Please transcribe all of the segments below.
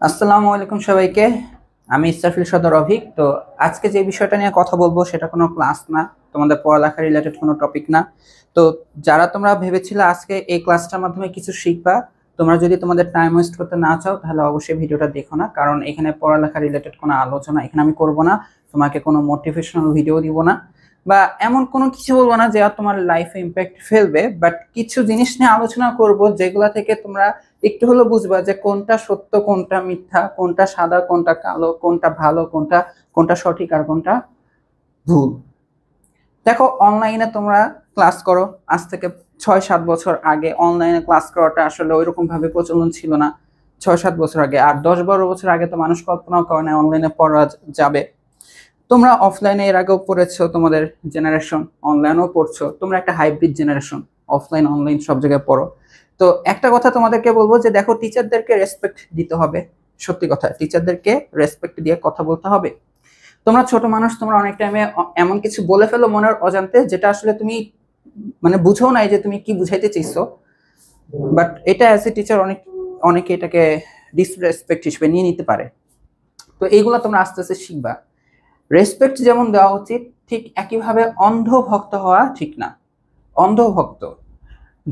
আসসালামু আলাইকুম সবাইকে। আমি ইসরাফিল সদর অভিক। তো আজকে যে বিষয়টা নিয়ে কথা বলবো সেটা কোনো ক্লাস না, তোমাদের পড়ালেখা রিলেটেড কোনো টপিক না। তো যারা তোমরা ভেবেছিলে আজকে এই ক্লাসটার মাধ্যমে কিছু শিখবা, তোমরা যদি তোমাদের টাইম ওয়েস্ট করতে না চাও তাহলে অবশ্যই ভিডিওটা দেখো না, কারণ এখানে পড়ালেখা রিলেটেড কোনো আলোচনা এখানে আমি করব না। তোমাকে কোনো মোটিভেশনাল ভিডিও দিব না বা এমন কোনো কিছু বলবো না যে তোমার লাইফে ইম্প্যাক্ট ফেলবে, বাট কিছু জিনিস নিয়ে আলোচনা করব যেগুলা থেকে তোমরা একটু হলেও বুঝবা যে কোনটা সত্য কোনটা মিথ্যা, কোনটা সাদা কোনটা কালো, কোনটা ভালো কোনটা কোনটা সঠিক আর কোনটা ভুল। দেখো, অনলাইনে তোমরা ক্লাস করো, আজ থেকে 6-7 বছর আগে অনলাইনে ক্লাস করাটা আসলে ওইরকম ভাবে প্রচলন ছিল না। 6-7 বছর আগে, আর 10-12 বছর আগে তো মানুষ কল্পনাও করে না অনলাইনে পড়া যাবে। তোমরা অফলাইনে এর আগেও পড়েছো, তোমাদের জেনারেশন অনলাইনেও পড়ছো, তোমরা একটা হাইব্রিড জেনারেশন, অফলাইন অনলাইন সব জায়গায় পড়ো। তো একটা কথা তোমাদেরকে বলবো যে দেখো, টিচারদেরকে রেসপেক্ট দিতে হবে। সত্যি কথা, টিচারদেরকে রেসপেক্ট দিয়ে কথা বলতে হবে। তোমরা ছোট মানুষ, তোমরা অনেক টাইমে এমন কিছু বলে ফেলো মনের অজান্তে যেটা আসলে তুমি মানে বুঝো নাই যে তুমি কি বুঝাইতে চাইছো, বাট এটা অ্যাজ এ টিচার অনেকে এটাকে ডিসরেসপেক্ট হিসেবে নিয়ে নিতে পারে। তো এইগুলা তোমরা আস্তে আস্তে শিখবা। রেসপেক্ট যেমন দেওয়া উচিত, ঠিক একইভাবে অন্ধ ভক্ত হওয়া ঠিক না। অন্ধ ভক্ত,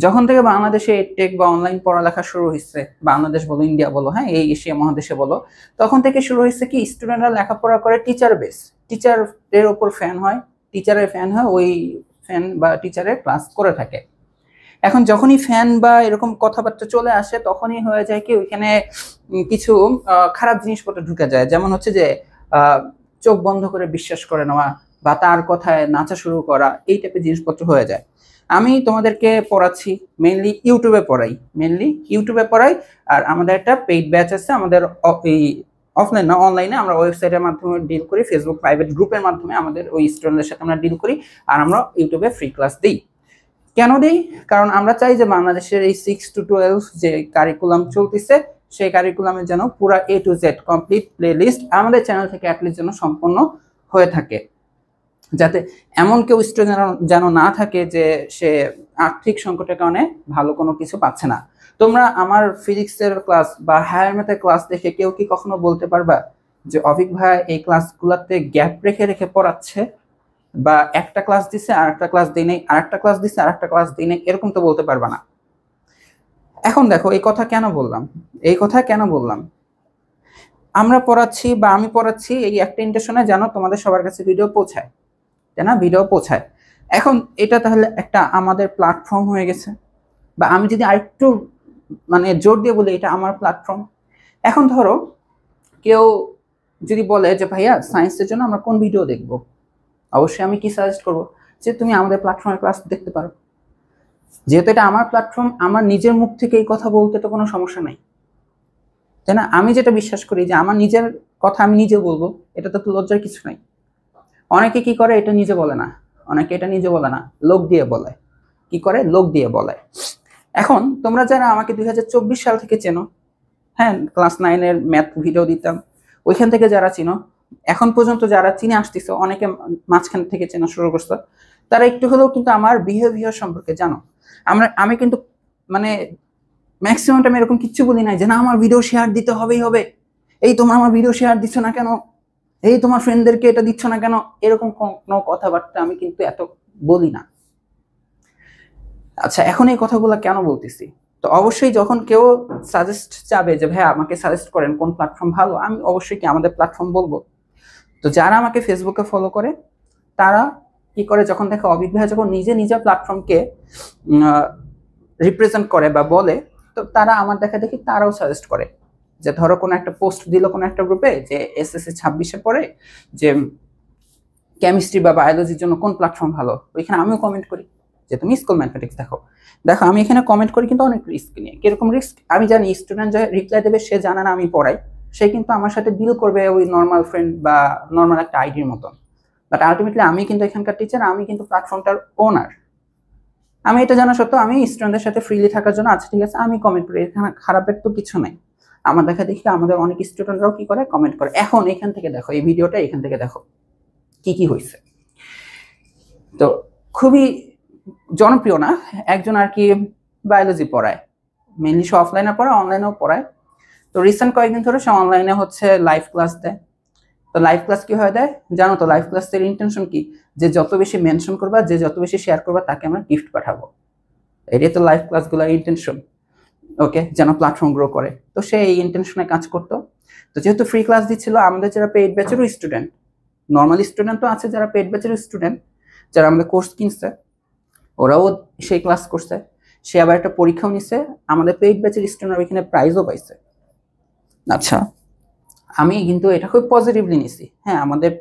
যখন থেকে বাংলাদেশে টেক বা অনলাইন পড়ালেখা শুরু হয়েছে, বাংলাদেশ বলো ইন্ডিয়া বলো, হ্যাঁ এই এশিয়া মহাদেশে বলো, তখন থেকে শুরু হয়েছে কি স্টুডেন্টরা লেখাপড়া করে টিচার বেস, টিচারের ওপর ফ্যান হয়, টিচারের ফ্যান হয়, ওই ফ্যান বা টিচারের ক্লাস করে থাকে। এখন যখনই ফ্যান বা এরকম কথাবার্তা চলে আসে তখনই হয়ে যায় কি ওইখানে কিছু খারাপ জিনিসপত্র ঢুকে যায়, যেমন হচ্ছে যে আহ, চোখ বন্ধ করে বিশ্বাস করে নেওয়া বা তার কথায় নাচা শুরু করা, এই টাইপের জিনিসপত্র হয়ে যায়। আমি তোমাদেরকে পড়াচ্ছি, মেইনলি ইউটিউবে পড়াই। আর আমাদের একটা পেইড ব্যাচ আছে, আমাদের এই অফলাইন না অনলাইনে আমরা ওয়েবসাইটের মাধ্যমে ডিল করি, ফেসবুক প্রাইভেট গ্রুপের মাধ্যমে আমাদের ওই স্টুডেন্টদের সাথে আমরা ডিল করি। আর আমরা ইউটিউবে ফ্রি ক্লাস দিই। কেন দিই? কারণ আমরা চাই যে বাংলাদেশের এই 6 to 12 যে কারিকুলাম চলতেছে, সেই কারিকুলামের যেন পুরা A to Z complete playlist আমাদের চ্যানেল থেকে অ্যাটলিস্ট যেন সম্পন্ন হয়ে থাকে, যাতে এমন কেউ স্টুডেন্ট যেন না থাকে যে সে আর্থিক সংকটের কারণে ভালো কোনো কিছু পাচ্ছে না। তোমরা আমার ফিজিক্সের ক্লাস বা হায়ার ম্যাথের ক্লাস দেখে কেউ কি কখনো বলতে পারবা যে অভিক ভাই এই ক্লাসগুলোতে গ্যাপ রেখে রেখে পড়াচ্ছে, বা একটা ক্লাস দিছে আর একটা ক্লাস দিই নাই, আর একটা ক্লাস দিছে আর একটা ক্লাস দিই নাই, এরকম তো বলতে পারবা না। এখন দেখো, এই কথা কেন বললাম, আমরা পড়াচ্ছি বা আমি পড়াচ্ছি এই একটা ইন্টেনশনে যেন তোমাদের সবার কাছে ভিডিও পৌঁছায়, তাই না? ভিডিও পৌঁছায়। এখন এটা তাহলে একটা আমাদের প্ল্যাটফর্ম হয়ে গেছে, বা আমি যদি আরেকটু মানে জোর দিয়ে বলি এটা আমার প্ল্যাটফর্ম। এখন ধরো কেউ যদি বলে যে ভাইয়া সায়েন্সের জন্য আমরা কোন ভিডিও দেখব, অবশ্যই আমি কি সাজেস্ট করবো, যে তুমি আমাদের প্ল্যাটফর্মের ক্লাস দেখতে পারো। যেহেতু এটা আমার প্ল্যাটফর্ম, আমার নিজের মুখ থেকে এই কথা বলতে তো কোনো সমস্যা নাই, তাই না? আমি যেটা বিশ্বাস করি যে আমার নিজের কথা আমি নিজে বলবো, এটা তো লজ্জার কিছু নাই। অনেকে কি করে, এটা নিজে বলে না, অনেকে এটা নিজে বলে না, লোক দিয়ে বলে। কি করে? লোক দিয়ে বলে। এখন তোমরা যারা আমাকে 2024 সাল থেকে চেনো, হ্যাঁ ক্লাস 9-এর ম্যাথ ভিডিও দিতাম, ওইখান থেকে যারা চিনো, এখন পর্যন্ত যারা চিনে আসতেছো, অনেকে মাঝখান থেকে চেনা শুরু করছো, তারা একটু হলেও কিন্তু আমার বিহেভিয়ার সম্পর্কে জানো। আমি কিন্তু মানে ম্যাক্সিমাম টাইম এরকম কিচ্ছু বলি নাই যে না আমার ভিডিও শেয়ার দিতে হবেই হবে, এই তোমার আমার ভিডিও শেয়ার দিচ্ছ না কেন, এই তোমার ফ্রেন্ডদেরকে এটা দিচ্ছ না কেন, এরকম কোনো কথাবার্তা আমি কিন্তু এত বলি না। আচ্ছা, এখন এই কথাগুলো কেন বলতেছি? তো অবশ্যই যখন কেউ সাজেস্ট চাবে যে ভাই আমাকে সাজেস্ট করেন কোন প্ল্যাটফর্ম ভালো, আমি অবশ্যই কি আমাদের প্ল্যাটফর্ম বলবো। তো যারা আমাকে ফেসবুকে ফলো করে তারা কি করে, যখন দেখে অভিক ভাই যখন নিজে নিজের প্ল্যাটফর্মকে রিপ্রেজেন্ট করে বা বলে, তো তারা আমার দেখা দেখি তারাও সাজেস্ট করে। যে ধরো কোনো একটা পোস্ট দিল কোনো একটা গ্রুপে যে এসএসসি 26-এ পড়ে, যে কেমিস্ট্রি বা বায়োলজির জন্য কোন প্ল্যাটফর্ম ভালো, ওইখানে আমিও কমেন্ট করি যে তুমি স্কুল ম্যাথমেটিক্স দেখো। দেখো আমি এখানে কমেন্ট করি কিন্তু অনেক রিস্ক নিয়ে। কিরকম রিস্ক? আমি জানি স্টুডেন্ট যে রিপ্লাই দেবে সে জানে না আমি পড়াই, সে কিন্তু আমার সাথে ডিল করবে ওই নর্মাল ফ্রেন্ড বা নর্মাল একটা আইডির মতন। বাট আলটিমেটলি আমি কিন্তু এখানকার টিচার, আমি কিন্তু প্ল্যাটফর্মটার ওনার। আমি এটা জানা সত্ত্বেও আমি স্টুডেন্টদের সাথে ফ্রিলি থাকার জন্য, আচ্ছা ঠিক আছে আমি কমেন্ট করি, এখানে খারাপের তো কিছু নাই। আমার দেখা দেখি আমাদের অনেক স্টুডেন্টরাও কি করে, কমেন্ট করে। এখন এখান থেকে দেখো, এই ভিডিওটা এখান থেকে দেখো কি কি হয়েছে। তো খুবই জনপ্রিয় না, একজন আর কি বায়োলজি পড়ায়, মেইনলি সে অফলাইনে পড়ায়, অনলাইনেও পড়ায়। তো রিসেন্ট কয়েকদিন ধরে সে অনলাইনে হচ্ছে লাইভ ক্লাস দেয়। তো লাইভ ক্লাস কি হয় দেয় জানো তো? লাইভ ক্লাসের ইন্টেনশন কি? যে যত বেশি মেনশন করবা, যে যত বেশি শেয়ার করবা, তাকে আমরা গিফট পাঠাবো। এটাই তো লাইভ ক্লাসগুলোর ইন্টেনশন। ওকে, যেন প্ল্যাটফর্ম গ্রো করে। তো সে এই ইন্টেনশনে কাজ করতো। তো যেহেতু ফ্রি ক্লাস দিচ্ছিল, আমাদের যারা পেইড ব্যাচেরও স্টুডেন্ট, নর্মাল স্টুডেন্ট তো আছে, যারা পেইড ব্যাচের স্টুডেন্ট, যারা আমাদের কোর্স কিনছে, ওরাও সেই ক্লাস করছে। সে আবার একটা পরীক্ষাও নিছে, আমাদের পেইড ব্যাচের স্টুডেন্ট ওইখানে প্রাইজও পাইছে। আচ্ছা, আমি কিন্তু এটা খুব পজিটিভলি নিছি। হ্যাঁ, আমাদের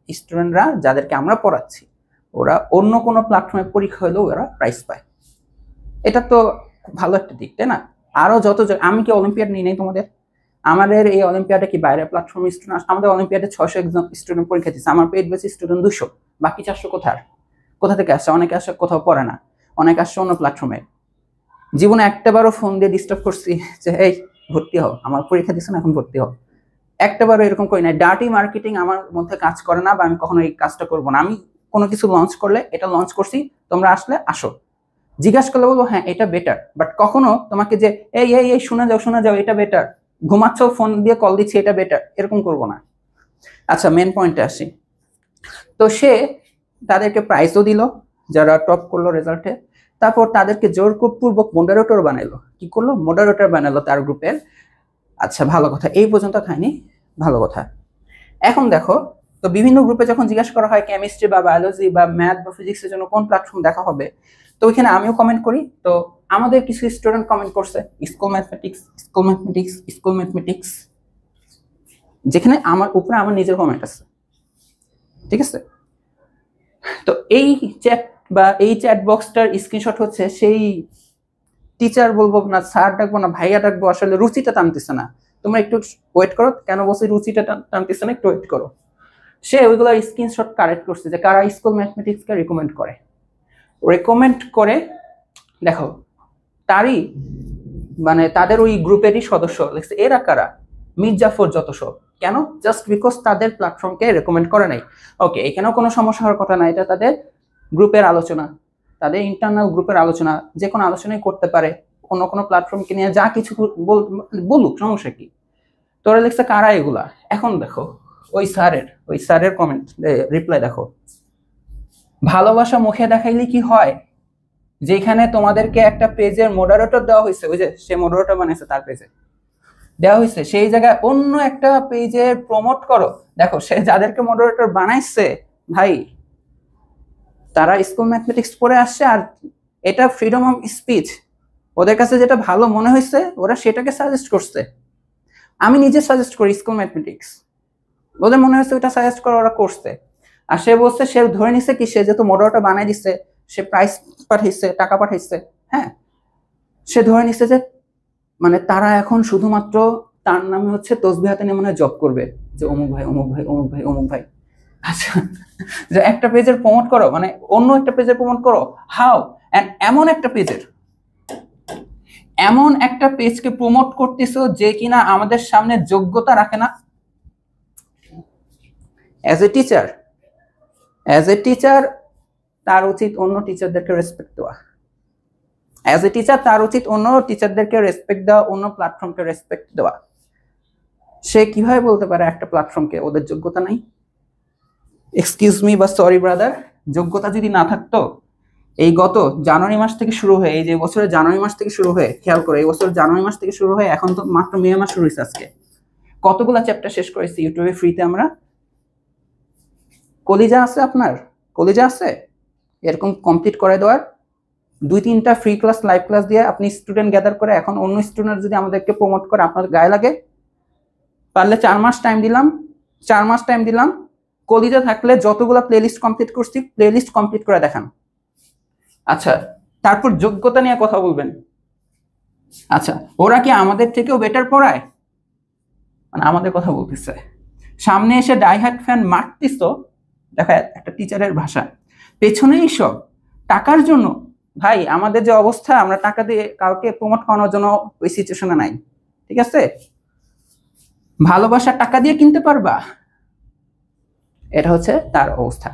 স্টুডেন্টরা যাদেরকে আমরা পড়াচ্ছি, ওরা অন্য কোনো প্ল্যাটফর্মে পরীক্ষা হলেও ওরা প্রাইজ পায়। এটা তো ভালো একটা দিক, তাই না? আরো যত, আমি কি অলিম্পিয়াড নিই নাই তোমাদের? আমাদের এই অলিম্পিয়াডে কি বাইরের প্ল্যাটফর্ম স্টুডেন্ট? আমাদের অলিম্পিয়াডে 600 একজন স্টুডেন্ট পরীক্ষা দিচ্ছে, আমার পেইড ব্যাচ স্টুডেন্ট 200, বাকি 400 কোথা থেকে আসছে? অনেকে আসে কোথাও পড়ে না, অনেকে আসছে অন্য প্ল্যাটফর্মে। জীবনে একটাবারও ফোন দিয়ে ডিস্টার্ব করছি যে এই ভর্তি হও, আমার পরীক্ষা দিচ্ছে না, এখন ভর্তি হও? একটাবারও এরকম করি না। ডার্টি মার্কেটিং আমার মধ্যে কাজ করে না, বা আমি কখনো এই কাজটা করবো না। আমি কোনো কিছু লঞ্চ করলে এটা লঞ্চ করছি, তোমরা আসলে আসো, জিজ্ঞাসা করলে বলবো হ্যাঁ এটা বেটার। বাট কখনো তোমাকে যে এই এই এই শোনা যাও এটা বেটার, ঘুমাচ্ছ ফোন দিয়ে কল দিচ্ছি এটা বেটার, এরকম করবো না। আচ্ছা, মেন পয়েন্টে আসি। তো সে তাদেরকে প্রাইজও দিল যারা টপ করলো রেজাল্টে। তারপর তাদেরকে জোরপূর্বক মডারেটর বানাইলো। কি করলো? মডারেটর বানালো তার গ্রুপের। আচ্ছা, ভালো কথা, এই পর্যন্ত খাইনি, ভালো কথা। এখন দেখো, তো বিভিন্ন গ্রুপে যখন জিজ্ঞাসা করা হয় কেমিস্ট্রি বা বায়োলজি বা ম্যাথ বা ফিজিক্সের জন্য কোন প্ল্যাটফর্ম দেখা হবে, তো ওইখানে আমিও কমেন্ট করি। তো আমাদের কিছু স্টুডেন্ট কমেন্ট করছে স্কুল ম্যাথমেটিক্স, যেখানে আমার উপরে আমার নিজের কমেন্ট আছে, ঠিক আছে? তো এই চ্যাট বা এই চ্যাট বক্সটার স্ক্রিনশট হচ্ছে সেই টিচার বলবো না, স্যার ডাকবো না, ভাইয়া ডাকবো, আসলে রুচিটা টানতেছে না। তোমরা একটু ওয়েট করো। কেন বলছি রুচিটা টানতেছে না? একটু ওয়েট করো। সে ওইগুলো স্ক্রিনশট কালেক্ট করছে যে কারা স্কুল ম্যাথমেটিক্সকে রেকমেন্ড করে। দেখো, তারই মানে তাদের ওই গ্রুপেরই সদস্য লিখছে এরা কারা, মির্জাফর যত সব। কেন? জাস্ট বিকজ তাদের প্ল্যাটফর্মকে রেকমেন্ড করে নাই। ওকে, এখানেও কোনো সমস্যা হওয়ার কথা না, এটা তাদের গ্রুপের আলোচনা, তাদের ইন্টারনাল গ্রুপের আলোচনা, যে কোনো আলোচনাই করতে পারে। অন্য কোনো প্ল্যাটফর্মকে নিয়ে যা কিছু বলুক, সমস্যা কি? তোরা লিখছে কারা এগুলা। এখন দেখো ওই স্যারের কমেন্ট রিপ্লাই দেখো। ভালোবাসা মুখে দেখাইলে কি হয়? যেখানে তোমাদেরকে একটা পেজের মডারেটর দেওয়া হয়েছে, ওই যে সে মডারেটর বানাইছে, তার পেজে দেওয়া হয়েছে, সেই জায়গায় অন্য একটা পেজে প্রমোট করো। দেখো, সে যাদেরকে মডারেটর বানাইছে ভাই, তারা স্কুল ম্যাথমেটিক্স পড়ে আসছে, আর এটা ফ্রিডম অফ স্পিচ। ওদের কাছে যেটা ভালো মনে হয়েছে ওরা সেটাকে সাজেস্ট করছে। আমি নিজে সাজেস্ট করি স্কুল ম্যাথমেটিক্স, ওদের মনে হয়েছে ওটা সাজেস্ট করে ওরা করছে। আর সে বলছে, সে ধরে নিছে কি, সে যেহেতু মডারেটর বানাই দিচ্ছে, সে প্রাইস পাঠাইছে, টাকা পাঠাইছে, হ্যাঁ, সে ধরে নিছে যে মানে তারা এখন শুধুমাত্র তার নামে হচ্ছে তসবিহ হাতে নিয়ে মনে হয় জব করবে, যে অমুক ভাই অমুক ভাই অমুক ভাই অমুক ভাই। আচ্ছা, যে একটা পেজের প্রমোট করো, মানে অন্য একটা পেজের প্রমোট করো, হাউ? এন্ড এমন একটা পেজকে প্রমোট করতেছো যে কিনা আমাদের সামনে যোগ্যতা রাখে না। অ্যাজ এ টিচার তার উচিত অন্য টিচারদেরকে রেসপেক্ট দেওয়া। অ্যাজ এ টিচার তার উচিত অন্য টিচারদেরকে রেসপেক্ট দেওয়া, অন্য প্ল্যাটফর্মকে রেসপেক্ট দেওয়া। সে কিভাবে বলতে পারে একটা প্ল্যাটফর্মকে ওদের যোগ্যতা নাই? এক্সকিউজ মি বা সরি ব্রাদার, যোগ্যতা যদি না থাকতো, এই গত জানুয়ারি মাস থেকে শুরু হয়ে, এই যে বছরের জানুয়ারি মাস থেকে শুরু হয়ে, খেয়াল করে, এই বছরের জানুয়ারি মাস থেকে শুরু হয়ে এখন তো মাত্র মে মাস শুরু হয়েছে, আজকে কতগুলা চ্যাপ্টার শেষ করেছি ইউটিউবে ফ্রিতে আমরা। কলিজা আছে আপনার? কলিজা আছে এরকম কমপ্লিট করে দেওয়ার? 2-3টা ফ্রি ক্লাস, লাইভ ক্লাস দিয়ে আপনি স্টুডেন্ট গ্যাদার করে এখন অন্য স্টুডেন্ট যদি আমাদেরকে প্রমোট করে আপনার গায়ে লাগে? পারলে 4 মাস টাইম দিলাম, কলিজা থাকলে যতগুলো প্লেলিস্ট কমপ্লিট করছি প্লেলিস্ট কমপ্লিট করে দেখান। আচ্ছা, তারপর যোগ্যতা নিয়ে কথা বলবেন। আচ্ছা, ওরা কি আমাদের থেকেও বেটার পড়ায়? মানে আমাদের কথা বলতেছে, সামনে এসে ডাইহার্ট ফ্যান মারতিস, দেখা একটা টিচারের ভাষা, পেছনেই সব টাকার জন্য। ভাই, আমাদের যে অবস্থা, আমরা টাকা দিয়ে কাউকে প্রমোট করানোর জন্য ওই সিচুয়েশনে নাই, ঠিক আছে? ভালোবাসা টাকা দিয়ে কিনতে পারবা? এটা হচ্ছে তার অবস্থা।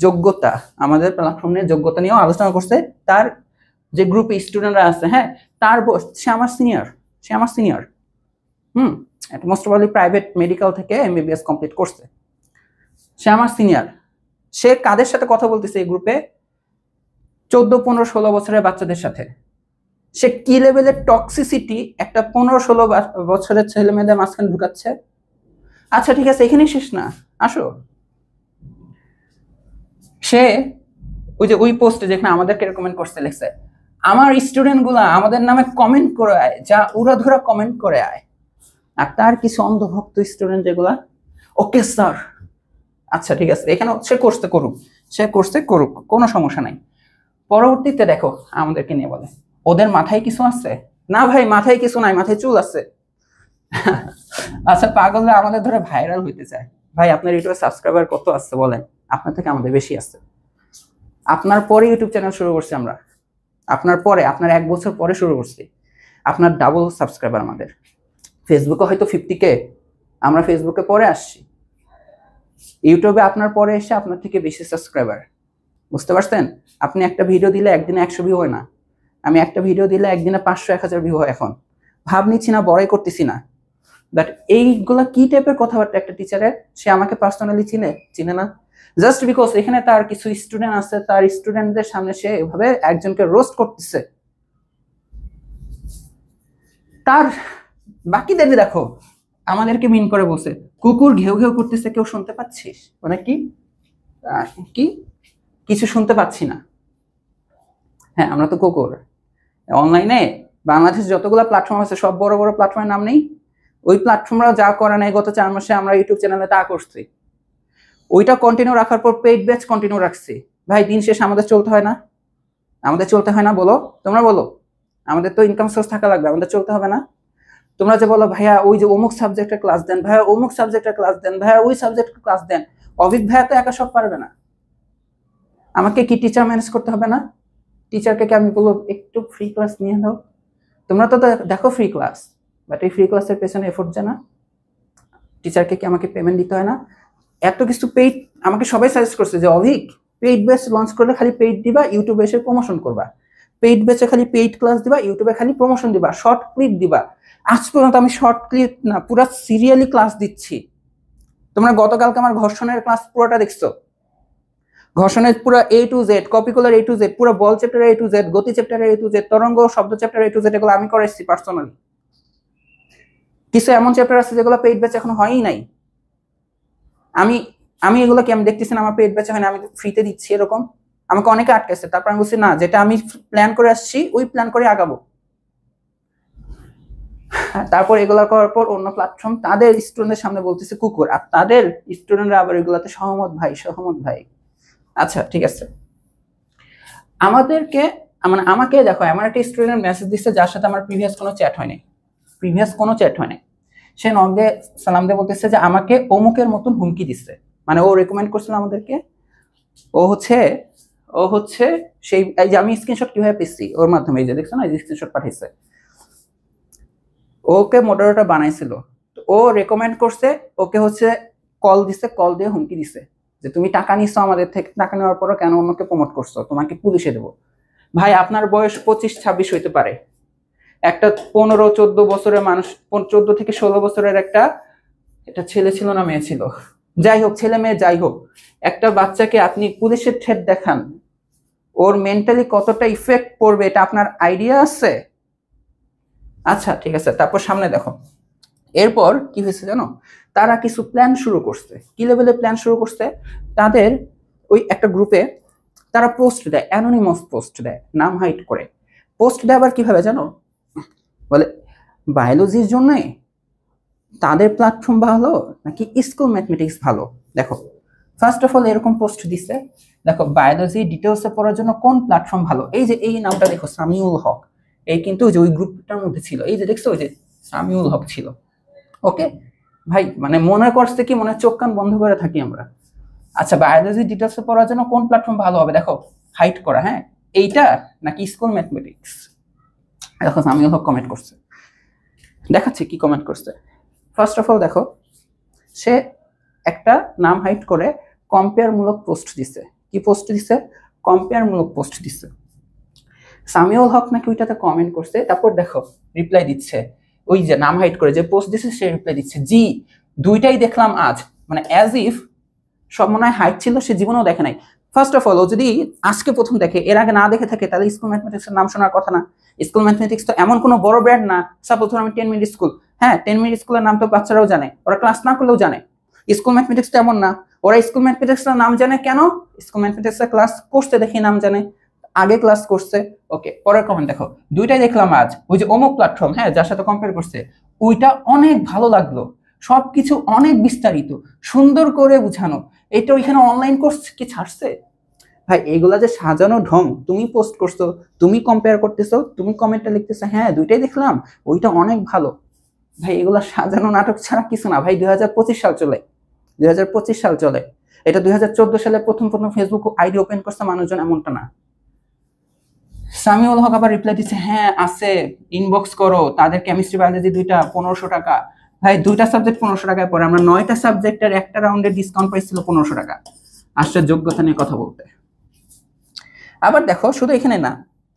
যোগ্যতা, আমাদের প্ল্যাটফর্মে যোগ্যতা নিয়েও আলোচনা করছে। তার যে গ্রুপে স্টুডেন্টরা আছে, হ্যাঁ, তার সে আমার senior, most probably private medical থেকে এমবিবিএস কমপ্লিট করছে। সে আমার সিনিয়র। সে কাদের সাথে কথা বলতেছে এই গ্রুপে? 14, 15, 16 বছরের বাচ্চাদের সাথে। সে কি লেভেলের টক্সিসিটি একটা 15, 16 বছরের ছেলে মেয়েদের মাঝখানে ঢুকাচ্ছে। আচ্ছা ঠিক আছে, এখানেই শেষ না, আসো। সে ওই পোস্টে যেখানে আমাদেরকে রেকমেন্ড করতে লিখছে, আমার স্টুডেন্ট গুলা আমাদের নামে কমেন্ট করে আয়, যা উড়াধুরা কমেন্ট করে আয়। আর তার কিছু অন্ধভক্ত স্টুডেন্ট যেগুলা, ওকে স্যার, আচ্ছা ঠিক আছে, এখানে সে করতে করুক, কোনো সমস্যা নাই। পরবর্তীতে দেখো আমাদেরকে নিয়ে বলে ওদের মাথায় কিছু আছে। না ভাই, মাথায় কিছু নাই, মাথায় চুল আছে। আচ্ছা, পাগলরা আমাদের ধরে ভাইরাল হইতে চায়। ভাই আপনার ইউটিউবে সাবস্ক্রাইবার কত আছে বলেন? আপনার থেকে আমাদের বেশি আছে। আপনার পরে ইউটিউব চ্যানেল শুরু করছি আমরা, আপনার 1 বছর পরে শুরু করছি। আপনার ডাবল সাবস্ক্রাইবার আমাদের। ফেসবুকে হয়তো 50K, আমরা ফেসবুকে পরে আসছি। ইউটিউবে আপনার পরে এসে আপনার থেকে বেশি সাবস্ক্রাইবার। বুঝতে পারছেন? আপনি একটা ভিডিও দিলে একদিনে 100 ভিউ হয় না, আমি একটা ভিডিও দিলে একদিনে 500, 1000 ভিউ হয়। এখন ভাব নিচ্ছি না, বড়াই করতেছি না। বাট এইগুলা কি টাইপের কথাবার্তা একটা টিচারের? সে আমাকে পার্সোনালি চিনে না, জাস্ট বিকজ এখানে তার কিছু স্টুডেন্ট আছে, তার স্টুডেন্টদের সামনে সে এভাবে একজনকে রোস্ট করতেছে। তার বাকিদের দেখো আমাদেরকে মিন করে বসে কুকুর ঘেউ ঘেউ করতেছে, কেউ শুনতে পাচ্ছিস? মানে কি কিছু শুনতে পাচ্ছি না। হ্যাঁ, আমরা তো কুকুর। অনলাইনে বাংলাদেশ যতগুলো প্ল্যাটফর্ম আছে সব বড় বড় প্ল্যাটফর্মের নাম নেই? ওই প্ল্যাটফর্মরা যা করে নাই গত 4 মাসে আমরা ইউটিউব চ্যানেলে তা করছি। ওইটা কন্টিনিউ রাখার পর পেইড ব্যাচ কন্টিনিউ রাখছি। ভাই দিন শেষে আমাদের চলতে হয় না? বলো, তোমরা বলো। আমাদের তো ইনকাম সোর্স থাকা লাগবে, আমাদের চলতে হবে না? তোমরা যে বলো ভাইয়া ওই যে অমুক সাবজেক্টের ক্লাস দেন, ভাইয়া অমুক সাবজেক্টের ক্লাস দেন, ভাইয়া ওই সাবজেক্টের ক্লাস দেন। অভিক ভাইয়া তো একা সব পারবে না। আমাকে কি টিচার ম্যানেজ করতে হবে না? টিচারকে কি আমি বলবো একটু ফ্রি ক্লাস নিয়ে দাও? তোমরা তো দেখো ফ্রি ক্লাস, বাট এই ফ্রি ক্লাসের পেছনে এফোর্ট যায় না? টিচারকে কি আমাকে পেমেন্ট দিতে হয় না? এত কিছু পেইড আমাকে সবাই সাজেস্ট করছে যে অভিক পেইড ব্যাচ লঞ্চ করলে খালি পেইড দিবা, ইউটিউবে এসে প্রমোশন করবা। পেইড ব্যাচে খালি পেইড ক্লাস দিবা, ইউটিউবে খালি প্রমোশন দিবা, শর্ট ক্লিপ দিবা। আজ পর্যন্ত আমি শর্ট ক্লিপ না, পুরো সিরিয়ালি ক্লাস দিচ্ছি। তোমরা গতকালকে আমার ঘর্ষণের ক্লাস পুরোটা দেখছো। ঘর্ষণের পুরো A to Z, কপিকুলার A to Z, পুরো বল চ্যাপ্টার A to Z, গতি চ্যাপ্টার A to Z, তরঙ্গ শব্দ চ্যাপ্টার A to Z, এগুলো আমি করাইছি পার্সোনালি। কিছু এমন চ্যাপ্টার আছে যেগুলো পেইড ব্যাচ এখনো হয়ই নাই। আমি এগুলো কি আমি দেখতেছি না আমার পেইড ব্যাচ হয় না, আমি ফ্রিতে দিচ্ছি এরকম? আমাকে অনেকে আটকাইছে, তারপর আমি বলছি না, যেটা আমি প্ল্যান করে আসছি ওই প্ল্যান করে আগাবো। তারপর এগুলো করার পর অন্য প্ল্যাটফর্ম তাদের স্টুডেন্টদের সামনে বলতেছে কুকুর, আর তাদের স্টুডেন্টরা আবার এগুলাতে সহমত ভাই। আচ্ছা ঠিক আছে, আমাকে দেখো, আমার একটা স্টুডেন্ট মেসেজ দিচ্ছে যার সাথে আমার প্রিভিয়াস কোনো চ্যাট হয়নি। সে নক দিয়ে সালাম দিয়ে বলতেছে যে আমাকে অমুকের মতন হুমকি দিচ্ছে। মানে ও রেকমেন্ড করছিল আমাদেরকে। ও হচ্ছে সেই, এই যে আমি স্ক্রিনশট কিভাবে পেয়েছি ওর মাধ্যমে, এই যে দেখছো না, এই যে স্ক্রিনশট পাঠিয়েছে। ওকে মডারেটর বানাইছিল, ও রেকমেন্ড করছে, ওকে হচ্ছে কল দিয়ে হুমকি দিছে যে তুমি টাকা নিচ্ছ আমাদের থেকে, টাকা নেওয়ার পরও কেন অন্যকে প্রমোট করছো, তোমাকে পুলিশে দেবো। ভাই আপনার বয়স 25-26 হইতে পারে, একটা 15-14 বছরের মানুষ, 14 থেকে 16 বছরের একটা ছেলে ছিল না মেয়ে ছিল, যাই হোক, ছেলে মেয়ে যাই হোক, একটা বাচ্চাকে আপনি পুলিশের থ্রেট দেখান, ওর মেন্টালি কতটা ইফেক্ট পড়বে এটা আপনার আইডিয়া আছে? আচ্ছা ঠিক আছে, তারপর সামনে দেখো এরপর কি হয়েছে জানো? তারা কিছু প্ল্যান শুরু করছে। কি লেভেলে প্ল্যান শুরু করছে? তাদের ওই একটা গ্রুপে তারা পোস্ট দেয়, অ্যানোনিমাস পোস্ট দেয়, নাম হাইড করে পোস্ট দেয়। আবার কিভাবে জানো? বলে বায়োলজির জন্য তাদের প্ল্যাটফর্ম ভালো নাকি স্কুল ম্যাথমেটিক্স ভালো। দেখো ফার্স্ট অফ অল এরকম পোস্ট দিচ্ছে, দেখো বায়োলজি ডিটেলসে পড়ার জন্য কোন প্ল্যাটফর্ম ভালো। এই যে এই নামটা দেখো, সামিউল হক, এই কিন্তু যে ওই গ্রুপটার মধ্যে ছিল, এই যে দেখছো ওই যে সামিউল হক ছিল। ওকে ভাই, মানে মনে করছে কি, মনে চোখ কান বন্ধ করে থাকি আমরা। আচ্ছা, বায়োলজি ডিটেলসে পড়ার জন্য কোন প্ল্যাটফর্ম ভালো হবে? দেখো হাইড করা, হ্যাঁ, এইটা নাকি স্কুল ম্যাথমেটিক্স। দেখো সামিউল হক কমেন্ট করছে, দেখাচ্ছে কি কমেন্ট করছে। ফার্স্ট অফ অল দেখো, সে একটা নাম হাইড করে কম্পেয়ার মূলক পোস্ট দিছে। কি পোস্ট দিছে? কম্পেয়ার মূলক পোস্ট দিছে। সামিউল হক নাকি ওইটাতে কমেন্ট করছে, তারপর দেখো রিপ্লাই দিচ্ছে, ওই যে নাম হাইড করে যে পোস্ট দিচ্ছে সে রিপ্লাই দিচ্ছে জি দুইটাই দেখলাম আজ, মানে অ্যাজ ইফ সব মনে হয় হাইট ছিল, সে জীবনেও দেখে নাই। ফার্স্ট অফ অল ও যদি আজকে প্রথম দেখে, এর আগে না দেখে থাকে, তাহলে স্কুল ম্যাথমেটিক্সের নাম শোনার কথা না। স্কুল ম্যাথমেটিক্স তো এমন কোনো বড় ব্র্যান্ড না। সাপোজ ধরো আমি 10 মিনিট স্কুল, হ্যাঁ 10 মিনিট স্কুলের নাম তো বাচ্চারাও জানে, ওরা ক্লাস না করলেও জানে। স্কুল ম্যাথমেটিক্স তো এমন না, ওরা স্কুল ম্যাথমেটিক্সের নাম জানে কেন? স্কুল ম্যাথমেটিক্সের ক্লাস করতে দেখে নাম জানে, আগে ক্লাস করছে। ওকে, পরের কমেন্ট দেখো, দুইটাই দেখলাম আজ, ওই যে অমুক প্ল্যাটফর্ম, হ্যাঁ যার সাথে কম্পেয়ার করছে, ওইটা অনেক ভালো লাগলো, সবকিছু অনেক বিস্তারিত, সুন্দর করে বুঝানো। এটা ওইখানে অনলাইন কোর্স কি ছাড়ছে? ভাই এগুলা যে সাজানো ঢং, তুমি পোস্ট করছো, তুমি কম্পেয়ার করতেছো, তুমি কমেন্টে লিখতেছো হ্যাঁ দুইটাই দেখলাম, ওইটা অনেক ভালো। ভাই এগুলা সাজানো নাটক ছাড়া কিছু না ভাই। 2025 সাল চলে, 2025 সাল চলে। এটা 2014 সালে প্রথম প্রথম ফেসবুক আইডি ওপেন করছে মানুষজন, এমনটা না। সামিউল হক আবার রিপ্লাই দিচ্ছে হ্যাঁ আছে, ইনবক্স করো, তাদের কেমিস্ট্রি বায়োলজি দুইটা 1500 টাকা। ভাই দুইটা সাবজেক্ট 1500 টাকায় পড়ে, আমরা 9টা সাবজেক্টের একটা রাউন্ডে ডিসকাউন্ট পাইছিল 1500 টাকা। আসলে যোগ্যতা নিয়ে কথা বলতে। আবার দেখো শুধু এখানে না,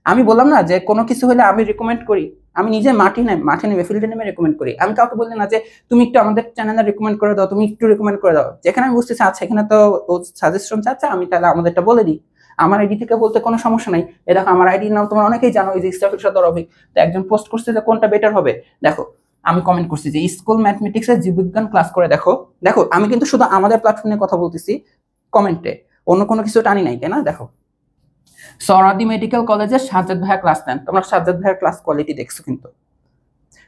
আমি বললাম না যে কোনো কিছু হলে আমি রিকমেন্ড করি, আমি নিজে মাঠে নেমে ফিল্ডে নেমে রিকমেন্ড করি। আমি কাউকে বলি না যে তুমি একটু আমাদের চ্যানেলে রিকমেন্ড করে দাও, তুমি একটু রিকমেন্ড করে দাও। যেখানে আমি বুঝতেছি আচ্ছা এখানে তো ও সাজেশন চাচ্ছে, আমি তাহলে আমাদেরটা বলে দিই। আমার আইডি থেকে বলতে কোনো সমস্যা নাই। এ দেখো আমার আইডির নাম তোমরা অনেকেই জানো, এই যে ইস্তাফিল সদর অভিক। তো একজন পোস্ট করছে যে কোনটা বেটার হবে, দেখো আমি কমেন্ট করছি যে স্কুল ম্যাথমেটিক্সের জীববিজ্ঞান ক্লাস করে দেখো। দেখো আমি কিন্তু শুধু আমাদের প্ল্যাটফর্মে কথা বলতেছি কমেন্টে, অন্য কোনো কিছু টানি নাই, তাই না? দেখো সরাদি মেডিকেল কলেজে সাজ্জাদ ভাইয়া ক্লাস নেন, তোমরা সাজ্জাদ ভাইয়ার ক্লাস কোয়ালিটি দেখছো কিন্তু।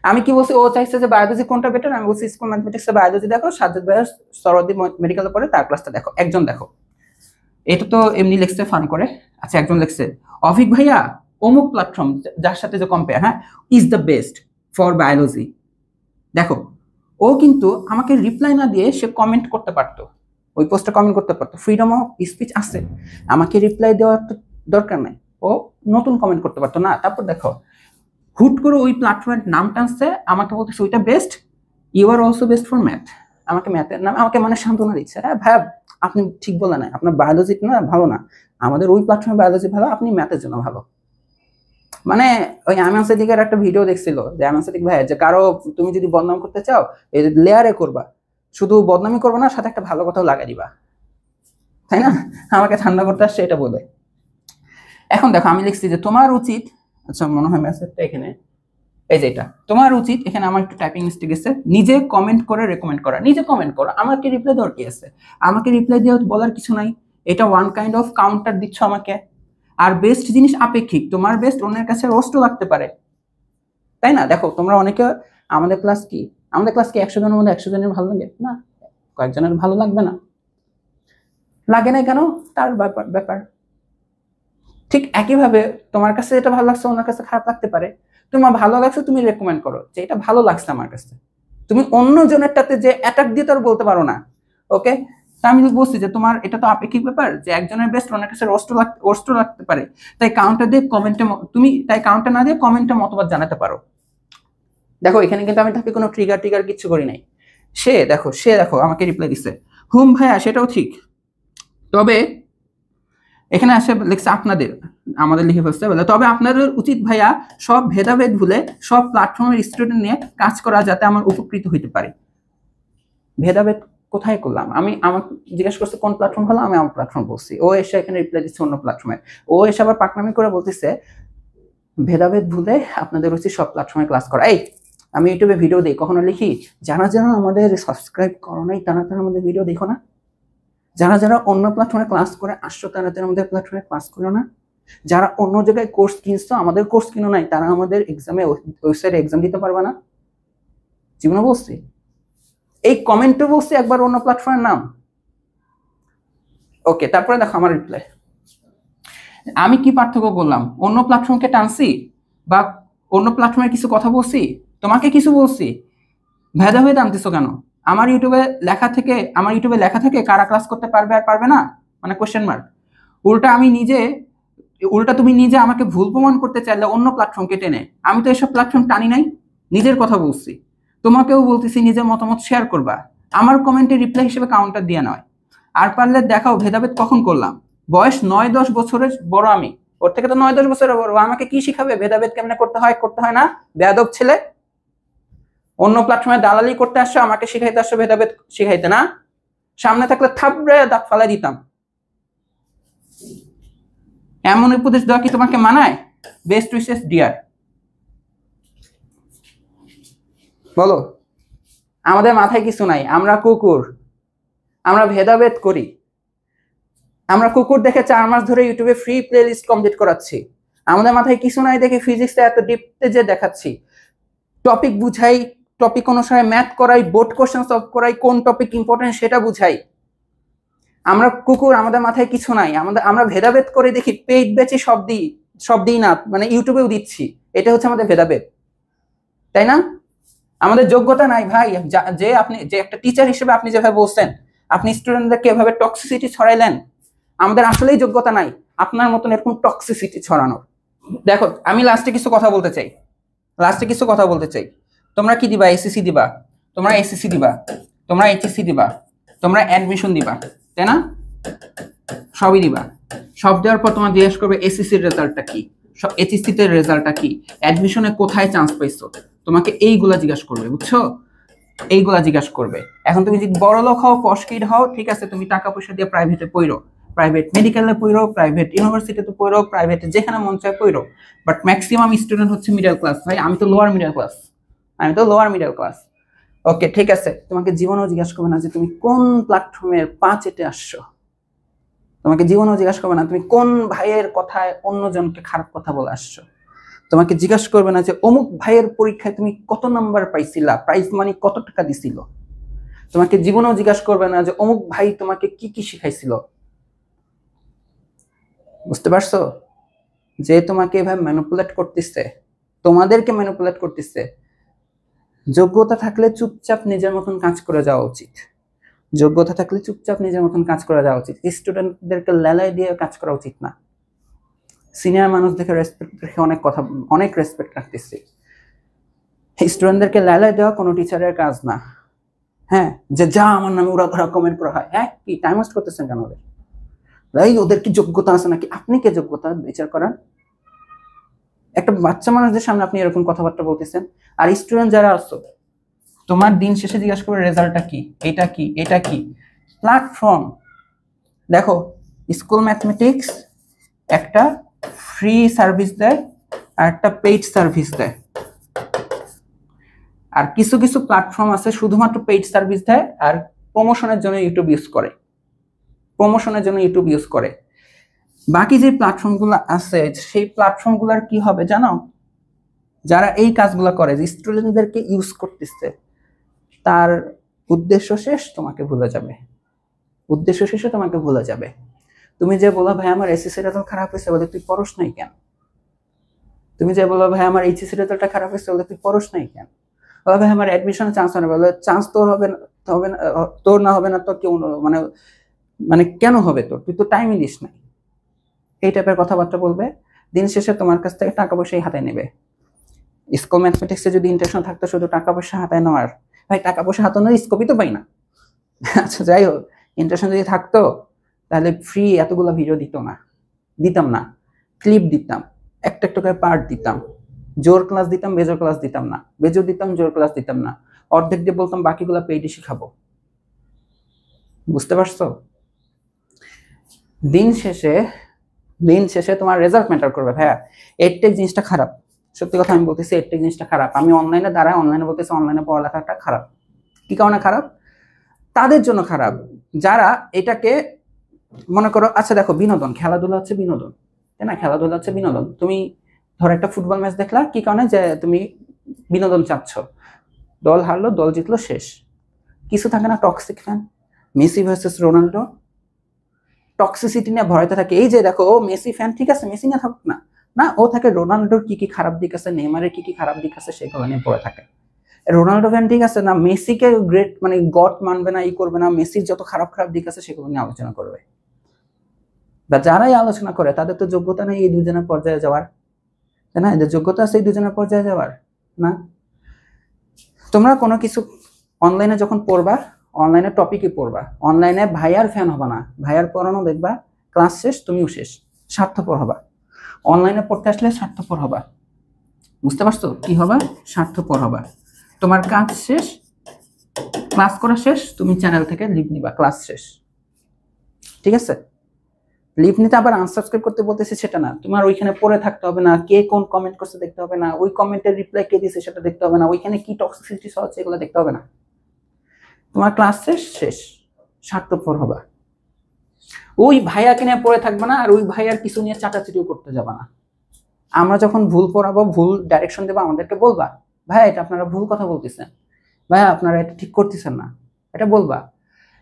আমি কি বলছি, ও চাইছে যে বায়োলজি কোনটা বেটার, আমি বলছি স্কুল ম্যাথমেটিক্সে বায়োলজি দেখো, সাজ্জাদ ভাইয়া সরাদি মেডিকেলে পড়ে তার ক্লাসটা দেখো। একজন দেখো, এটা তো এমনি লিখছে ফান করে। আচ্ছা একজন লিখছে অভিক ভাইয়া অমুক প্ল্যাটফর্ম যার সাথে যে কম্পেয়ার, হ্যাঁ is the best for biology. দেখো ও কিন্তু আমাকে রিপ্লাই না দিয়ে সে কমেন্ট করতে পারতো, ওই পোস্টে কমেন্ট করতে পারতো, ফ্রিডম অফ স্পিচ আছে, আমাকে রিপ্লাই দেওয়ার তো দরকার নাই, ও নতুন কমেন্ট করতে পারতো না। তারপর দেখো হুট করে ওই প্ল্যাটফর্মের নাম টানছে, আমাকে বলতেছে ওইটা best, you are also best for math. আমাকে ম্যাথের নাম, আমাকে মানে সান্ত্বনা দিচ্ছে, হ্যাঁ ভাই আপনি ঠিক বলে না, আপনার বায়োলজি না ভালো না, আমাদের ওই প্ল্যাটফর্মে বায়োলজি ভালো, আপনি ম্যাথের জন্য ভালো। মানে ওই আমান সিদ্দিকের একটা ভিডিও দেখছিল যে আমান সিদ্দিক ভাই যে কারো তুমি যদি বদনাম করতে চাও এই লেয়ারে করবা, শুধু বদনামি করবো না, সাথে একটা ভালো কথাও লাগাই দিবা, তাই না? আমাকে ঠান্ডা করতে আসছে এটা বলে। এখন দেখো আমি লিখছি যে তোমার উচিত, আচ্ছা মনে হয় মেসেজটা এখানে, এই যে এটা তোমার উচিত, এখানে আমার একটু টাইপিং মিস্টেক আছে, নিজে কমেন্ট করে রেকমেন্ড করা, নিজে কমেন্ট করো, আমাকে রিপ্লাই দেওয়ার কি আছে? আমাকে রিপ্লাই দেওয়া বলার কিছু নাই, এটা ওয়ান কাইন্ড অফ কাউন্টার দিচ্ছ আমাকে। আর বেস্ট জিনিস আপেক্ষিক, তোমার বেস্ট অন্যের কাছে রোস্টও লাগতে পারে, তাই না? দেখো তোমরা অনেকে, আমাদের ক্লাস কি, আমাদের ক্লাস কি 100 জনের মধ্যে 100 জনের ভালো লাগে না, কয়েকজনের ভালো লাগবে না, লাগে না কেন তার ব্যাপার। ঠিক একইভাবে তোমার কাছে যেটা ভালো লাগছে ওনার কাছে খারাপ লাগতে পারে, তোমার ভালো লাগছে তুমি রেকমেন্ড করো যে এটা ভালো লাগছে আমার কাছে, তুমি অন্য জনেরটাতে যে অ্যাটাক দিয়ে তো আর বলতে পারো না। ওকে, তা আমি বলছি যে তোমার এটা তো আপেক্ষিক ব্যাপার, যে একজনের বেস্ট অনেক কাছে রোস্ট লাগতে পারে, তাই কাউন্টার দিয়ে কমেন্টে তুমি, তাই কাউন্টার না দিয়ে কমেন্টে মতবাদ জানাতে পারো। দেখো এখানে কিন্তু আমি তাকে কোনো ট্রিগার কিছু করি নাই। সে দেখো আমাকে রিপ্লাই দিচ্ছে হুম ভাইয়া সেটাও ঠিক, তবে এখানে আসে লিখছে আপনাদের, আমাদের লিখে ফেলছে বলে তবে আপনাদের উচিত ভাইয়া সব ভেদাভেদ ভুলে সব প্ল্যাটফর্মের স্টুডেন্ট নিয়ে কাজ করা, যাতে আমার উপকৃত হইতে পারে। ভেদাভেদ কোথায় করলাম আমি? আমার জিজ্ঞেস করছে কোন প্ল্যাটফর্ম হলো, আমি আমার প্ল্যাটফর্ম বলছি, ও এসে এখানে রিপ্লাই দিচ্ছে অন্য প্ল্যাটফর্মে। ও এসে আবার পাকনামি করে বলতেছে ভেদাভেদ ভুলে আপনাদের উচিত সব প্ল্যাটফর্মে ক্লাস করা। এই আমি ইউটিউবে ভিডিও দিই, কখনো লিখি যারা যারা আমাদের সাবস্ক্রাইব করো নাই তারা তারা আমাদের ভিডিও দেখো না, যারা যারা অন্য প্ল্যাটফর্মে ক্লাস করে আসছো তারা তারা আমাদের প্ল্যাটফর্মে ক্লাস করো না, যারা অন্য জায়গায় কোর্স কিনছো আমাদের কোর্স কিনো নাই, তারা আমাদের এক্সামে ওয়েবসাইটে এক্সাম দিতে পারবে না। জীবনে বলছি, এই কমেন্টে বলছি একবার অন্য প্ল্যাটফর্মের নাম। ওকে, তারপরে দেখো আমার রিপ্লাই, আমি কি পার্থক্য করলাম? অন্য প্ল্যাটফর্মকে টানছি বা অন্য প্ল্যাটফর্মে কিছু কথা বলছি, তোমাকে কিছু বলছি, ভেদাভেদ আনতেছো কেন? আমার ইউটিউবে লেখা থেকে কারা ক্লাস করতে পারবে আর পারবে না, মানে কোশ্চেন মার্ক। উল্টা তুমি নিজে আমাকে ভুল প্রমাণ করতে চাইলে অন্য প্ল্যাটফর্মকে টেনে, আমি তো এসব প্ল্যাটফর্ম টানি নাই, নিজের কথা বলছি। তোমাকেও বলতেছি নিজের মতামত শেয়ার করবা, আমার কমেন্টে রিপ্লাই হিসেবে কাউন্টার দিয়ে নয়। আর পারলে দেখাও ভেদাভেদ কখন করলাম। বয়স 9-10 বছরের বড় আমি, ওর থেকে তো 9-10 বছরের বড়, আমাকে কি শিখাবে ভেদাভেদ কেমনে করতে হয় না? বেয়াদব ছেলে। অন্য প্ল্যাটফর্মে দালালি করতে আসছো, আমাকে শিখাইতে আসছো ভেদাভেদ শিখাইতে না? সামনে থাকলে থাবড়ে দাঁত ফালাই দিতাম। এমন উপদেশ দেওয়া কি তোমাকে মানায়? Best wishes dear. বলো, আমাদের মাথায় কিছু নাই, আমরা কুকুর, আমরা ভেদাভেদ করি। আমরা কুকুর দেখে 4 মাস ধরে ইউটিউবে ফ্রি প্লে লিস্ট কমপ্লিট করাচ্ছি। আমাদের মাথায় কিছু নাই দেখে ফিজিক্সটা এত ডিপতে যে দেখাচ্ছি। টপিক বুঝাই, টপিক অনুসারে ম্যাথ করাই, বোর্ড কোশ্চেন সলভ করাই, কোন টপিক ইম্পর্টেন্ট সেটা বুঝাই। আমরা কুকুর, আমাদের মাথায় কিছু নাই। আমরা ভেদাভেদ করে দেখি, পেইড বেচে সব দিই না, মানে ইউটিউবেও দিচ্ছি। এটা হচ্ছে আমাদের ভেদাভেদ, তাই না? আমাদের যোগ্যতা নাই ভাই। যে একটা টিচার হিসেবে আপনি যেভাবে বলছেন, আপনি স্টুডেন্টদেরকে এভাবে টক্সিসিটি ছড়াইলেন, আমাদের আসলেই যোগ্যতা নাই আপনার মতন এরকম টক্সিসিটি ছড়ানোর। দেখো, আমি লাস্টে কিছু কথা বলতে চাই। তোমরা কি দিবা? এসএসসি দিবা, তোমরা এসএসসি দিবা, তোমরা এইচএসসি দিবা, তোমরা অ্যাডমিশন দিবা, তাই না? সবই দিবা। সব দেওয়ার পর তোমার জিজ্ঞেস করবে এসএসসির রেজাল্টটা কি, এইচএসসি তে রেজাল্টটা কি, অ্যাডমিশনে কোথায় চান্স পাইছো, তোমাকে এইগুলা জিজ্ঞাসা করবে, বুঝছো? এইগুলা জিজ্ঞাসা করবে। এখন তুমি যদি বড় লোক হও, পশ কিড হও, ঠিক আছে, তুমি টাকা পয়সা দিয়ে প্রাইভেটে পড়ো, প্রাইভেট মেডিকেলে পড়ো, প্রাইভেট ইউনিভার্সিটিতে পড়ো, প্রাইভেটে যেখানে মন চায় পড়ো। বাট ম্যাক্সিমাম স্টুডেন্ট হচ্ছে মিডল ক্লাস। ভাই আমি তো লোয়ার মিডল ক্লাস। ওকে, ঠিক আছে, তোমাকে জীবনেও জিজ্ঞাসা করবে না যে তুমি কোন প্ল্যাটফর্মের পাঁচেটে আসছো। তোমাকে জীবনেও জিজ্ঞাসা করবে না তুমি কোন ভাইয়ের কথায় অন্যজনকে খারাপ কথা বলে আসছো। তোমাকে জিজ্ঞাসা করবে না যে অমুক ভাইয়ের পরীক্ষায় তুমি কত নাম্বার পাইছিলা, প্রাইজ মানি কত টাকা দিছিল। তোমাকে জীবনেও জিজ্ঞাসা করবে না যে অমুক ভাই তোমাকে কি কি শিখাইছিল। বুঝতে পারছো? যে তোমাকে এভাবে ম্যানিপুলেট করতেছে, তোমাদেরকে ম্যানিপুলেট করতেছে। যোগ্যতা থাকলে চুপচাপ নিজের মতন কাজ করে যাওয়া উচিত। স্টুডেন্টদেরকে লেলাই দিয়ে কাজ করা উচিত না। সিনিয়র মানুষ দেখে রেসপেক্ট রেখে অনেক রেসপেক্ট রাখতেছি। স্টুডেন্টদেরকে লেলাই দেওয়া কোনো টিচারের কাজ না। হ্যাঁ, যে যা আমার নামে ওরা ধরা কমেন্ট করা হয়, হ্যাঁ কি টাইম ওয়েস্ট করতেছেন কেন? ওদের কি যোগ্যতা আছে নাকি? আপনি কে যোগ্যতা বিচার করার? একটা বাচ্চা মানুষদের সামনে আপনি এরকম কথাবার্তা বলতেছেন। আর স্টুডেন্ট যারা আছো, তোমার দিন শেষে জিজ্ঞাসা করবে রেজাল্টটা কি, এটা কি। প্ল্যাটফর্ম দেখো, স্কুল ম্যাথমেটিক্স একটা ফ্রি সার্ভিস দেয় আর একটা পেইড সার্ভিস দেয়। আর কিছু কিছু প্ল্যাটফর্ম আছে শুধুমাত্র পেইড সার্ভিস দেয় আর প্রমোশনের জন্য ইউটিউব ইউজ করে। বাকি যে প্ল্যাটফর্মগুলো আছে, সেই প্ল্যাটফর্মগুলোর কি হবে জানো? যারা এই কাজগুলো করে, যে স্টুডেন্টদেরকে ইউজ করতেছে, তার উদ্দেশ্য শেষ, তোমাকে ভুলে যাবে। তুমি যে বলো ভাই আমার এসএসসি রেজাল্ট খারাপ হয়েছে, বলে তুই পড়স নাই কেন? তুমি যে বলো ভাই আমার এইচএসসি রেজাল্টটা খারাপ হয়েছে, বলে তুই পড়স নাই কেন? বলো ভাই আমার অ্যাডমিশনে চান্স হয় না, বলে চান্স তোর হবে না, তোর না হবে না তো কেউ, মানে কেন হবে তোর? তুই তো টাইমই দিস নাই। এই টাইপের কথাবার্তা বলবে। দিন শেষে তোমার কাছ থেকে টাকা পয়সাই হাতায় নেবে। স্কুল ম্যাথমেটিক্সে যদি ইন্টারেকশন থাকতো শুধু টাকা পয়সা হাতায় নেওয়ার, ভাই টাকা পয়সা হাতানোর স্কোপই তো পাই না। আচ্ছা যাই হোক, ইন্টারেকশন যদি থাকতো তাহলে ফ্রি এতগুলো ভিডিও দিতাম না। ক্লিপ দিতাম, একটা করে পার্ট দিতাম, জোর ক্লাস দিতাম, বেজোর ক্লাস দিতাম না, বেজোর দিতাম, জোর ক্লাস দিতাম না, অর্ধেক দিয়ে বলতাম বাকিগুলো পেইডে শিখাবো। বুঝতে পারছো? দিন শেষে তোমার রেজাল্ট ম্যাটার করবে। ভাইয়া এডটেক জিনিসটা খারাপ, সত্যি কথা আমি বলতেছি, এডটেক জিনিসটা খারাপ। আমি অনলাইনে বলতেছি, অনলাইনে পড়ালেখাটা খারাপ। কি কারণে খারাপ? তাদের জন্য খারাপ যারা এটাকে মনে করো, আচ্ছা দেখো, বিনোদন, খেলাধুলা হচ্ছে বিনোদন, তাই না? খেলাধুলা হচ্ছে বিনোদন। তুমি ধরো একটা ফুটবল ম্যাচ দেখলা, কি কারণে? যে তুমি বিনোদন চাচ্ছ, দল হারলো, দল জিতলো, শেষ। কিছু থাকে না toxic fan, Messi versus Ronaldo, toxicity নিয়ে ভরাইতে থাকে। এই যে দেখো, ও মেসি ফ্যান, ঠিক আছে, মেসি না থাকুক না, না ও থাকে রোনাল্ডোর কি কি খারাপ দিক আছে, নেইমারের কি কি খারাপ দিক আছে, সেগুলো নিয়ে পড়ে থাকে। রোনাল্ডো ফ্যান, ঠিক আছে, না মেসিকে গ্রেট মানে গড মানবে না, করবে না, মেসির যত খারাপ দিক আছে সেগুলো নিয়ে আলোচনা করবে। বা যারাই আলোচনা করে তাদের তো যোগ্যতা নেই এই দুজনের পর্যায়ে যাওয়ার, তাই না? এদের যোগ্যতা আছে এই দুজনের পর্যায়ে যাওয়ার না। তোমরা কোনো কিছু অনলাইনে যখন পড়বা, অনলাইনে টপিকই পড়বা, অনলাইনে ভাইয়ার ফ্যান হবা না। ভাইয়ার পড়ানো দেখবা, ক্লাস শেষ, তুমিও শেষ, স্বার্থপর হবা। অনলাইনে পড়তে আসলে স্বার্থপর হবা। বুঝতে পারছো? কি হবা? স্বার্থপর হবা। তোমার কাজ শেষ, ক্লাস করা শেষ, তুমি চ্যানেল থেকে লিভ নিবা, ক্লাস শেষ। ঠিক আছে? লিভ নিতে আবার আনসাবস্ক্রাইব করতে বলতেছি সেটা না, তোমার ওইখানে পড়ে থাকতে হবে না, কে কোন কমেন্ট করছে দেখতে হবে না, ওই কমেন্টের রিপ্লাই কে দিছে সেটা দেখতে হবে না, ওইখানে কি টক্সিসিটি হচ্ছে এগুলো দেখতে হবে না। তোমার ক্লাস শেষ, শেষ, স্বার্থপর হবা। ওই ভাইয়াকে নিয়ে পড়ে থাকবে না, আর ওই ভাইয়ার কিছু নিয়ে চাটাচাটিও করতে যাবে না। আমরা যখন ভুল পড়াবো, ভুল ডাইরেকশন দেবো, আমাদেরকে বলবা ভাইয়া এটা আপনারা ভুল কথা বলতেছেন, ভাইয়া আপনারা এটা ঠিক করতেছেন না, এটা বলবা।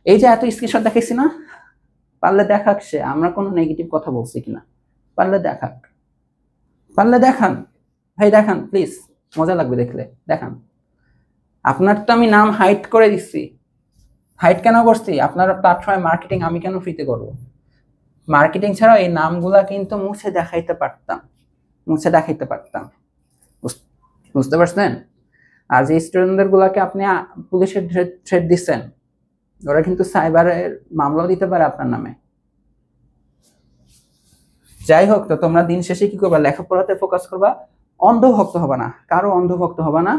এই যে এত স্ক্রিনশট দেখাইছি না, পারলে দেখাক সে আমরা কোনো নেগেটিভ কথা বলছি কিনা, পারলে দেখাক, পারলে দেখান ভাই, দেখান প্লিজ, মজা লাগবে দেখলে, দেখান। আপনার তো আমি নাম হাইড করে দিচ্ছি, হাইড কেন করছি? আপনার প্ল্যাটফর্মে মার্কেটিং আমি কেন ফ্রিতে করবো? মার্কেটিং ছাড়াও এই নামগুলা কিন্তু মুছে দেখাইতে পারতাম, মুছে দেখাইতে পারতাম, বুঝতে পারছেন? আর যে স্টুডেন্টদের গুলাকে আপনি পুলিশের থ্রেট দিচ্ছেন, ওরা কিন্তু সাইবারের মামলাও দিতে পারে আপনার নামে। যাই হোক, তো তোমরা দিন শেষে কি করবা? লেখাপড়াতে ফোকাস করবা, অন্ধভক্ত হবে না, কারো অন্ধভক্ত হবে না,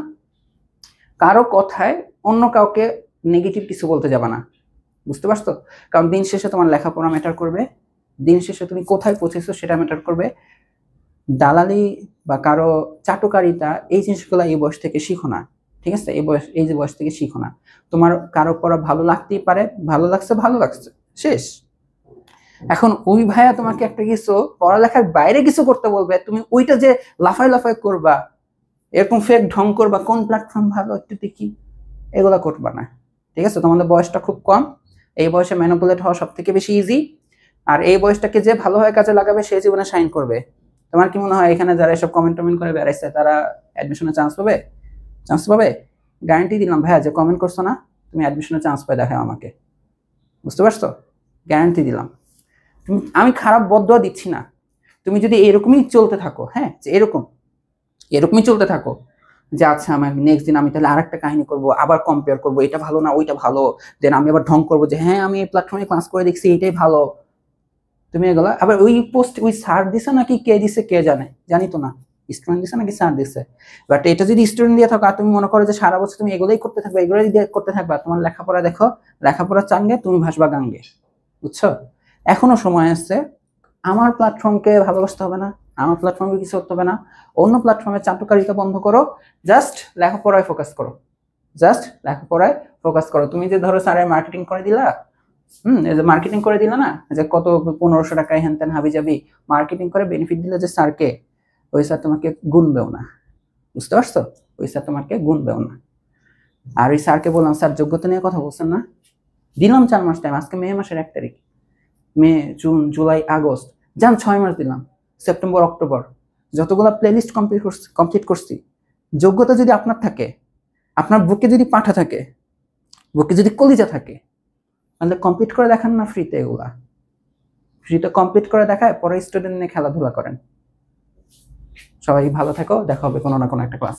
কারো কথায় অন্য কাউকে নেগেটিভ কিছু বলতে যাবে না, বুঝতে পারছো? কারণ দিন শেষে তোমার লেখাপড়া ম্যাটার করবে, দিন শেষে তুমি কোথায় পৌঁছেছো সেটা ম্যাটার করবে। দালালি বা কারো চাটুকারিতা এই জিনিসগুলো এই বয়স থেকে শিখো না, ঠিক আছে? এই যে বয়স থেকে শিখো না। তোমার কারো পড়া ভালো লাগতেই পারে, ভালো লাগছে, ভালো লাগছে, শেষ। এখন ওই ভাইয়া তোমাকে একটা কিছু পড়ালেখার বাইরে কিছু করতে বলবে, তুমি ওইটা যে লাফাই লাফাই করবা, এরকম ফেক ঢং করবা, কোন প্ল্যাটফর্ম ভালো একটু দেখি, এগুলা করবা না, ঠিক আছে? তোমাদের বয়সটা খুব কম, এই বয়সে ম্যানিপুলেট হওয়া সব থেকে বেশি ইজি। আর এই বয়সটাকে যে ভালোভাবে কাজে লাগাবে সে জীবনে শাইন করবে। তোমার কি মনে হয় এখানে যারা এসব কমেন্ট টমেন্ট করে বেড়াইছে তারা অ্যাডমিশনে চান্স পাবে? চান্স পাবে? গ্যারান্টি দিলাম ভাইয়া, যে কমেন্ট করছো না তুমি অ্যাডমিশনে চান্স পাই দেখাও আমাকে, বুঝতে পারছো? গ্যারান্টি দিলাম। তুমি, আমি খারাপ বদদোয়া দিচ্ছি না, তুমি যদি এরকমই চলতে থাকো, হ্যাঁ, যে এরকমই চলতে থাকো, যে আচ্ছা আমার নেক্সট দিন আমি তাহলে আরেকটা কাহিনী করবো, আবার কম্পেয়ার করবো, এটা ভালো না ওইটা ভালো, দেন আমি আবার ঢং করবো যে হ্যাঁ আমি এই প্ল্যাটফর্মে ক্লাস করে দেখছি এটাই ভালো, তুমি এগুলা আবার ওই পোস্ট ওই স্যার দিছে নাকি কে দিছে কে জানে, জানি তো না, স্টুডেন্ট দিছে নাকি স্যার দিছে। বাট এটা যদি স্টুডেন্ট দিয়ে থাকো আর তুমি মনে করো যে সারা বছর তুমি এগুলোই করতে থাকবে, এগুলোই করতে থাকবা, তোমার লেখাপড়া দেখো, লেখাপড়া চাঙ্গে, তুমি ভাসবা গাঙ্গে, বুঝছো? এখনো সময় আছে। আমার প্ল্যাটফর্মকে ভালোবাসতে হবে না, আমার প্ল্যাটফর্মে কিছু করতে হবে না, অন্য প্ল্যাটফর্মে চাটুকারিতা বন্ধ করো, জাস্ট লেখাপড়ায় ফোকাস করো, জাস্ট লেখাপড়ায় ফোকাস করো। তুমি যে ধরো স্যারের মার্কেটিং করে দিলা, এই যে মার্কেটিং করে দিলা না, যে কত 1500 টাকায় হ্যান ত্যান হাবি যাবি মার্কেটিং করে বেনিফিট দিলে যে স্যারকে, ওই স্যার তোমাকে গুনবেও না, বুঝতে পারছো? ওই স্যার তোমাকে গুনবেও না। আর ওই স্যারকে বললাম স্যার যোগ্যতা নিয়ে কথা বলছেন না, দিলাম 4 মাস টাইম, আজকে মে মাসের 1 তারিখ, মে জুন জুলাই আগস্ট, যান 6 মাস দিলাম, সেপ্টেম্বর অক্টোবর, যতগুলো প্লেলিস্ট কমপ্লিট করছি। যোগ্যতা যদি আপনার থাকে, আপনার বুকে যদি পাঠা থাকে, বুকে যদি কলিজা থাকে, তাহলে কমপ্লিট করে দেখান না ফ্রিতে, এগুলা ফ্রিতে কমপ্লিট করে দেখায়, পরে স্টুডেন্ট নিয়ে খেলাধুলা করেন। সবাই ভালো থাকো, দেখা হবে কোনো না কোনো একটা ক্লাস।